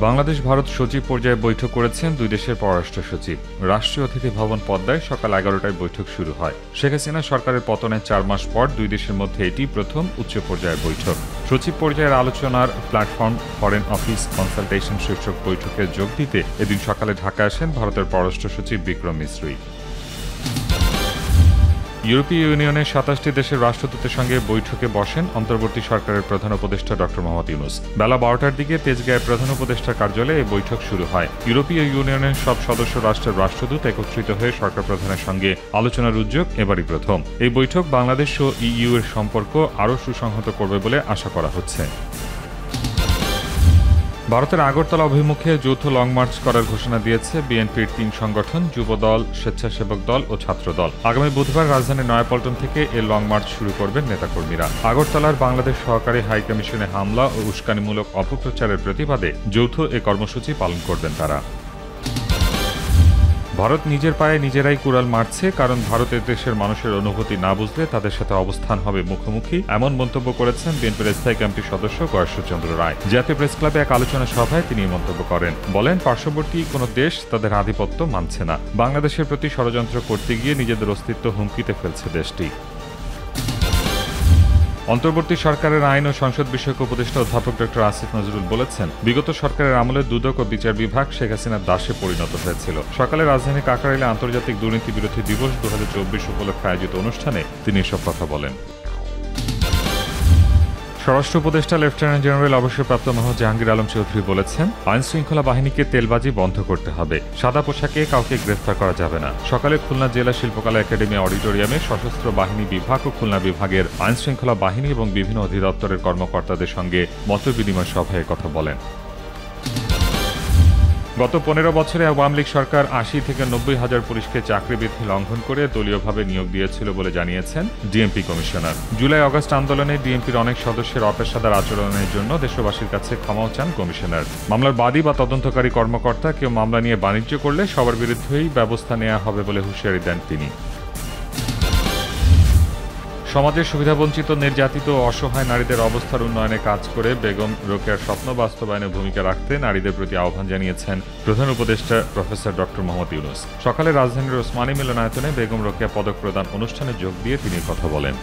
বাংলাদেশ ভারত সচিব পর্যায়ে বৈঠক করেছেন দুই দেশের পররাষ্ট্র সচিব। রাষ্ট্রীয় অতিথি ভবন পদ্মায় সকাল 11টায় বৈঠক শুরু হয়। শেখ হাসিনা সরকারের পতনের 4 মাস পর দুই দেশের মধ্যে এটি প্রথম উচ্চ পর্যায়ের বৈঠক। সচিব পর্যায়ের আলোচনার প্ল্যাটফর্ম ফরেন অফিস কনসালটেশন শীর্ষক বৈঠকে যোগ দিতে এদিন সকালে ঢাকা আসেন ভারতের পররাষ্ট্র সচিব বিক্রম মিসরি। ইউরোপীয় ইউনিয়নের 27টি দেশের রাষ্ট্রদূতের সঙ্গে বৈঠকে বসেন অন্তর্বর্তী সরকারের প্রধান উপদেষ্টা ড. মোহাম্মদ ইউনূস। বেলা 12টার দিকে তেজগাঁয়ে প্রধান উপদেষ্টার কার্যালয়ে এই বৈঠক শুরু হয়। ইউরোপীয় ইউনিয়নের সব সদস্য রাষ্ট্রের রাষ্ট্রদূত একত্রিত হয়ে সরকার প্রধানের সঙ্গে আলোচনার উদ্যোগ এবারই প্রথম। এই বৈঠক বাংলাদেশ ও ইইউ এর সম্পর্ক আরও সুসংহত করবে বলে আশা করা হচ্ছে। ভারতের আগরতলা অভিমুখে যৌথ লং মার্চ করার ঘোষণা দিয়েছে বিএনপির 3 সংগঠন, যুবদল, স্বেচ্ছাসেবক দল ও ছাত্রদল। আগামী বুধবার রাজধানীর নয়াপল্টন থেকে এই লং মার্চ শুরু করবেন নেতাকর্মীরা। আগরতলার বাংলাদেশ সহকারী হাইকমিশনে হামলা ও উস্কানিমূলক অপপ্রচারের প্রতিবাদে যৌথ এ কর্মসূচি পালন করবেন তারা। ভারত নিজের পায়ে নিজেরাই কুড়াল মারছে, কারণ ভারতের দেশের মানুষের অনুভূতি না বুঝলে তাদের সাথে অবস্থান হবে মুখোমুখি, এমন মন্তব্য করেছেন বিএনপির স্থায়ী কমিটির সদস্য গয়েশ্বরচন্দ্র রায়। জাতীয় প্রেস ক্লাবে এক আলোচনা সভায় তিনি মন্তব্য করেন। বলেন, পার্শ্ববর্তী কোনো দেশ তাদের আধিপত্য মানছে না। বাংলাদেশের প্রতি ষড়যন্ত্র করতে গিয়ে নিজেদের অস্তিত্ব হুমকিতে ফেলছে দেশটি। অন্তর্বর্তী সরকারের আইন ও সংসদ বিষয়ক উপদেষ্টা অধ্যাপক ড. আসিফ নজরুল বলেছেন, বিগত সরকারের আমলে দুদক ও বিচার বিভাগ শেখ হাসিনার দাসে পরিণত হয়েছিল। সকালে রাজধানী কাকরাইলে আন্তর্জাতিক দুর্নীতি বিরোধী দিবস 2024 উপলক্ষে আয়োজিত অনুষ্ঠানে তিনি এসব কথা বলেন। স্বরাষ্ট্র উপদেষ্টা লেফটেন্যান্ট জেনারেল অবসরপ্রাপ্ত মোহাম্মদ জাহাঙ্গীর আলম চৌধুরী বলেছেন, আইনশৃঙ্খলা বাহিনীকে তেলবাজি বন্ধ করতে হবে। সাদা পোশাকে কাউকে গ্রেফতার করা যাবে না। সকালে খুলনা জেলা শিল্পকলা একাডেমি অডিটোরিয়ামে সশস্ত্র বাহিনী বিভাগ ও খুলনা বিভাগের আইনশৃঙ্খলা বাহিনী এবং বিভিন্ন অধিদপ্তরের কর্মকর্তাদের সঙ্গে মতবিনিময় সভায় কথা বলেন। গত 15 বছরে আওয়ামী লীগ সরকার 80 থেকে 90 হাজার পুলিশকে চাকরিবিধি লঙ্ঘন করে দলীয়ভাবে নিয়োগ দিয়েছিল বলে জানিয়েছেন ডিএমপি কমিশনার। জুলাই-আগস্ট আন্দোলনে ডিএমপির অনেক সদস্যের অপেশাদার আচরণের জন্য দেশবাসীর কাছে ক্ষমাও চান কমিশনার। মামলার বাদী বা তদন্তকারী কর্মকর্তা কেউ মামলা নিয়ে বাণিজ্য করলে সবার বিরুদ্ধেই ব্যবস্থা নেওয়া হবে বলে হুঁশিয়ারি দেন তিনি। সমাজের সুবিধাবঞ্চিত, নির্যাতিত ও অসহায় নারীদের অবস্থার উন্নয়নে কাজ করে বেগম রোকেয়ার স্বপ্ন বাস্তবায়নে ভূমিকা রাখতে নারীদের প্রতি আহ্বান জানিয়েছেন প্রধান উপদেষ্টা প্রফেসর ড. মোহাম্মদ ইউনূস। সকালে রাজধানীর ওসমানী মিলনায়তনে বেগম রোকেয়া পদক প্রদান অনুষ্ঠানে যোগ দিয়ে তিনি কথা বলেন।